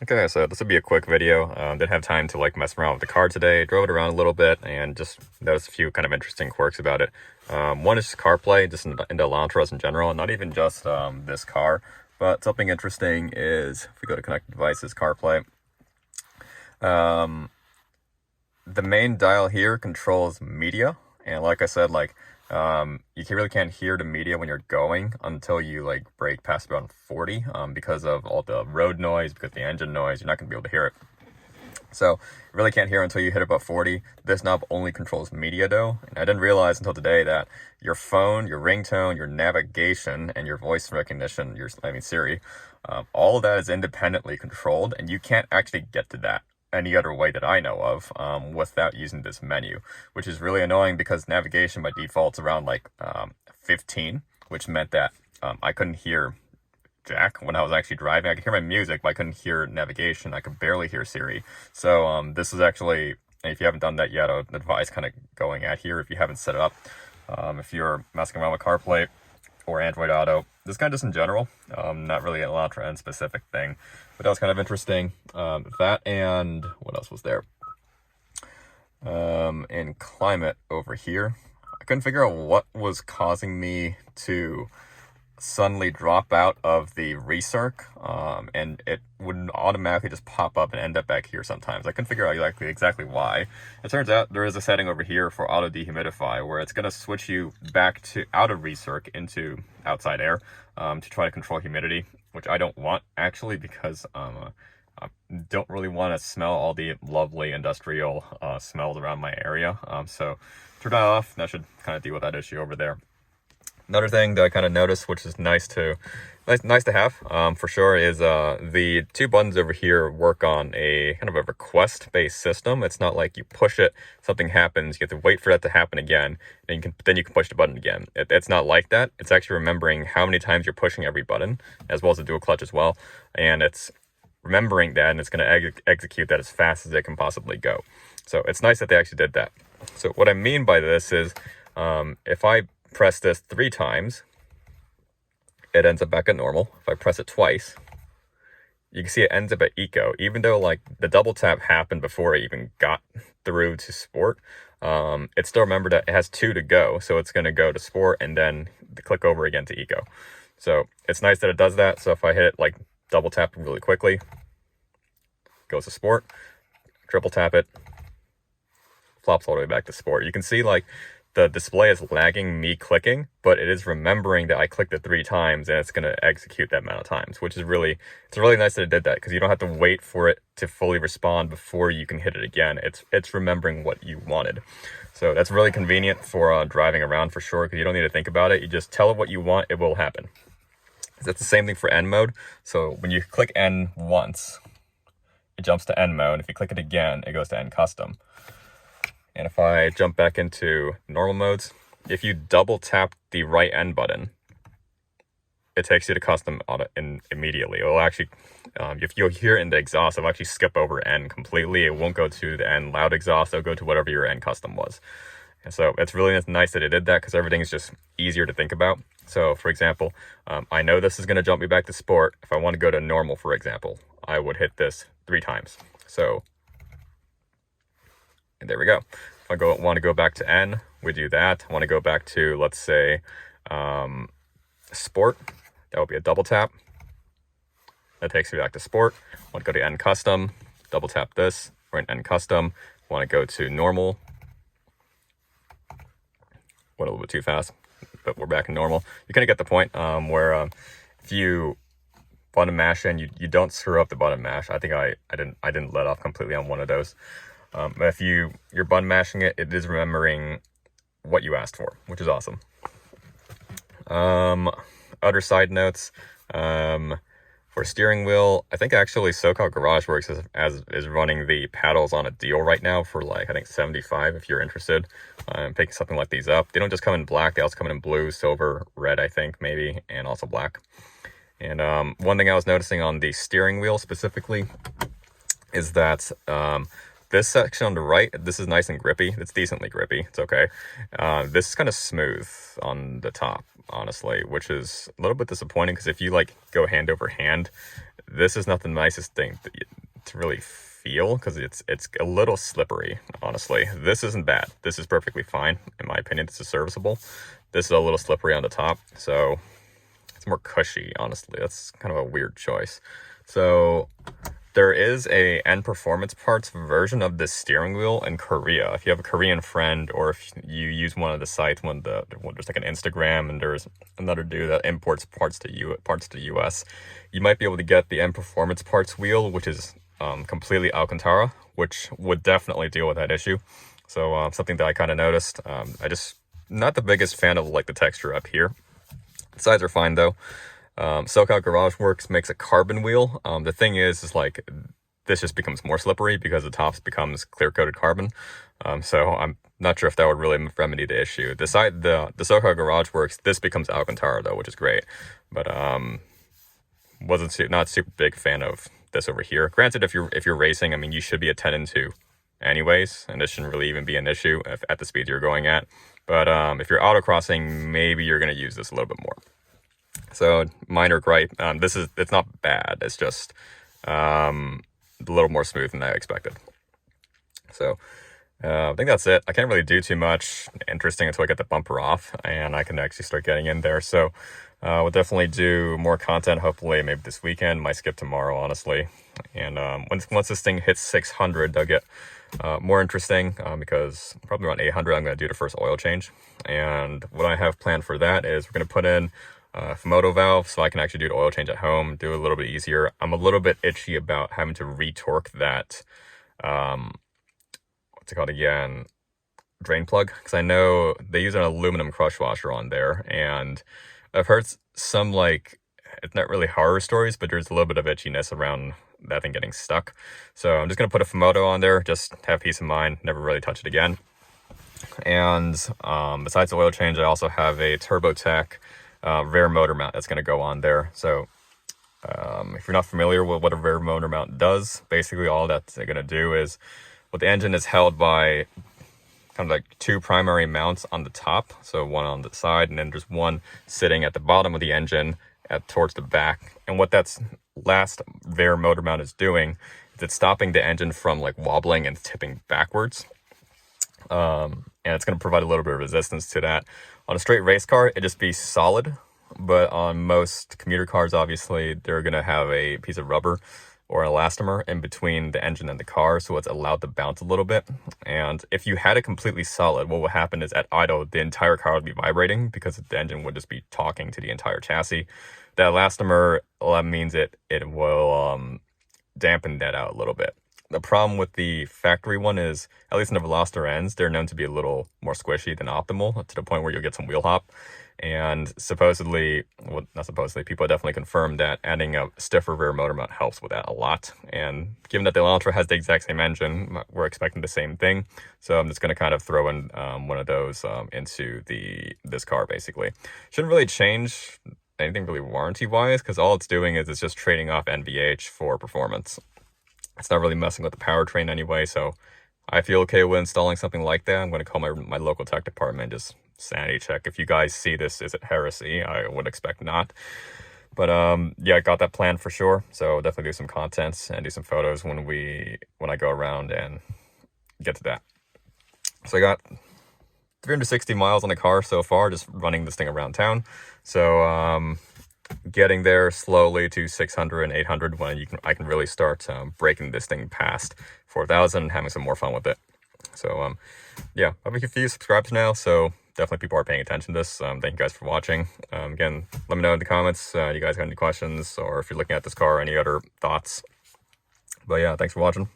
Okay, so this will be a quick video. Didn't have time to like mess around with the car today. Drove it around a little bit and just noticed a few kind of interesting quirks about it. One is just CarPlay, just into Elantras in general, not even just this car. But something interesting is if we go to connected devices, CarPlay, um, the main dial here controls media, and like I said, you really can't hear the media when you're going until you like brake past about 40, because of all the road noise, because the engine noise, you're not going to be able to hear it. So you really can't hear until you hit about 40. This knob only controls media though, and I didn't realize until today that your phone, your ringtone, your navigation, and your voice recognition, Siri, all of that is independently controlled, and you can't actually get to that any other way that I know of, without using this menu, which is really annoying because navigation by default is around 15, which meant that I couldn't hear Jack when I was actually driving. I could hear my music, but I couldn't hear navigation. I could barely hear Siri. So this is actually, if you haven't done that yet, I would advise kind of going at here if you haven't set it up. If you're messing around with CarPlay or Android Auto, this kind of just in general, not really an Elantra N specific thing, but that was kind of interesting. That and what else was there? In climate over here, I couldn't figure out what was causing me to suddenly drop out of the recirc, and it would automatically just pop up and end up back here sometimes. I couldn't figure out exactly why. It turns out there is a setting over here for auto dehumidify where it's going to switch you back to out of recirc into outside air, to try to control humidity, which I don't want actually, because I don't really want to smell all the lovely industrial smells around my area. So turn that off. That should kind of deal with that issue over there. Another thing that I kind of noticed, which is nice to have, for sure, is the two buttons over here work on a kind of a request-based system. It's not like you push it, something happens, you have to wait for that to happen again, and then you can push the button again. It's not like that. It's actually remembering how many times you're pushing every button, as well as the dual clutch as well, and it's remembering that, and it's going to execute that as fast as it can possibly go. So it's nice that they actually did that. So what I mean by this is, if I press this 3 times, it ends up back at normal. If I press it twice, you can see it ends up at eco, even though like the double tap happened before it even got through to sport. It still remembered that it has 2 to go, so it's going to go to sport and then click over again to eco. So it's nice that it does that. So if I hit it like double tap really quickly, goes to sport, triple tap it, flops all the way back to sport. You can see like the display is lagging me clicking, but it is remembering that I clicked it 3 times, and it's going to execute that amount of times, which is really nice that it did that, because you don't have to wait for it to fully respond before you can hit it again. It's remembering what you wanted. So that's really convenient for driving around for sure, because you don't need to think about it. You just tell it what you want, it will happen. That's the same thing for N mode. So when you click N once, it jumps to N mode. If you click it again, it goes to N custom. And if I jump back into normal modes, if you double tap the right N button, it takes you to custom auto immediately. It'll actually, if you'll hear in the exhaust, it'll actually skip over N completely. It won't go to the N loud exhaust. It'll go to whatever your N custom was. And so it's really nice that it did that, because everything's just easier to think about. So for example, I know this is going to jump me back to sport. If I want to go to normal, for example, I would hit this 3 times. So, and there we go. If I want to go back to N, we do that. I want to go back to, let's say, sport. That would be a double tap. That takes me back to sport. I want to go to N custom. Double tap this. We're in N custom. I want to go to normal. Went a little bit too fast, but we're back in normal. You kind of get the point, where if you button mash and you don't screw up the button mash. I think I didn't let off completely on one of those. But if you're button mashing it, it is remembering what you asked for, which is awesome. Other side notes, for steering wheel, I think actually SoCal Garage Works is running the paddles on a deal right now for I think $75 if you're interested in picking something like these up. They don't just come in black, they also come in blue, silver, red, I think maybe, and also black. And one thing I was noticing on the steering wheel specifically is that this section on the right, this is nice and grippy. It's decently grippy. It's okay. This is kind of smooth on the top, honestly, which is a little bit disappointing, because if you go hand over hand, this is not the nicest thing to really feel, because it's a little slippery, honestly. This isn't bad. This is perfectly fine. In my opinion, this is serviceable. This is a little slippery on the top, so it's more cushy, honestly. That's kind of a weird choice. So there is a N Performance Parts version of this steering wheel in Korea. If you have a Korean friend, or if you use one of the sites, there's like an Instagram, and there's another dude that imports parts to the US, you might be able to get the N Performance Parts wheel, which is completely Alcantara, which would definitely deal with that issue. So something that I kind of noticed. I just not the biggest fan of like the texture up here. The sides are fine though. SoCal Garage Works makes a carbon wheel. The thing is like this just becomes more slippery because the top becomes clear coated carbon. So I'm not sure if that would really remedy the issue. The SoCal Garage Works, this becomes Alcantara though, which is great. But not super big fan of this over here. Granted, if you're racing, I mean, you should be a 10-2 anyways, and this shouldn't really even be an issue at the speed you're going at. But if you're autocrossing, maybe you're going to use this a little bit more. So minor gripe. It's not bad. It's just a little more smooth than I expected. So I think that's it. I can't really do too much interesting until I get the bumper off and I can actually start getting in there. So we'll definitely do more content, hopefully maybe this weekend. Might skip tomorrow, honestly. And once this thing hits 600, they'll get more interesting, because probably around 800 I'm going to do the first oil change. And what I have planned for that is we're going to put in Fumoto valve, so I can actually do the oil change at home, do it a little bit easier. I'm a little bit itchy about having to retorque that, what's it called again, drain plug, because I know they use an aluminum crush washer on there, and I've heard some, like, it's not really horror stories, but there's a little bit of itchiness around that thing getting stuck. So I'm just going to put a Fumoto on there, just have peace of mind, never really touch it again. And besides the oil change, I also have a TurboTech rear motor mount that's going to go on there. So if you're not familiar with what a rear motor mount does, basically all that's going to do is, well, the engine is held by kind of like two primary mounts on the top, so one on the side, and then there's one sitting at the bottom of the engine towards the back. And what that's last rear motor mount is doing is it's stopping the engine from like wobbling and tipping backwards. And it's going to provide a little bit of resistance to that. On a straight race car, it'd just be solid, but on most commuter cars, obviously, they're going to have a piece of rubber or an elastomer in between the engine and the car, so it's allowed to bounce a little bit. And if you had it completely solid, what would happen is at idle, the entire car would be vibrating because the engine would just be talking to the entire chassis. That elastomer means it will dampen that out a little bit. The problem with the factory one is, at least in the Veloster ends, they're known to be a little more squishy than optimal, to the point where you'll get some wheel hop. And supposedly, well, not supposedly, people have definitely confirmed that adding a stiffer rear motor mount helps with that a lot. And given that the Elantra has the exact same engine, we're expecting the same thing. So I'm just going to kind of throw in one of those into this car, basically. Shouldn't really change anything really warranty-wise, because all it's doing is it's just trading off NVH for performance. It's not really messing with the powertrain anyway, so I feel okay with installing something like that. I'm going to call my local tech department, just sanity check. If you guys see this, is it heresy? I would expect not. But yeah, I got that planned for sure. So definitely do some content and do some photos when I go around and get to that. So I got 360 miles on the car so far, just running this thing around town. So getting there slowly to 600 and 800 when I can really start breaking this thing past 4,000 and having some more fun with it. So yeah, I have a few subscribers now, so definitely people are paying attention to this. Thank you guys for watching. Again, let me know in the comments you guys got any questions, or if you're looking at this car, any other thoughts. But yeah, thanks for watching.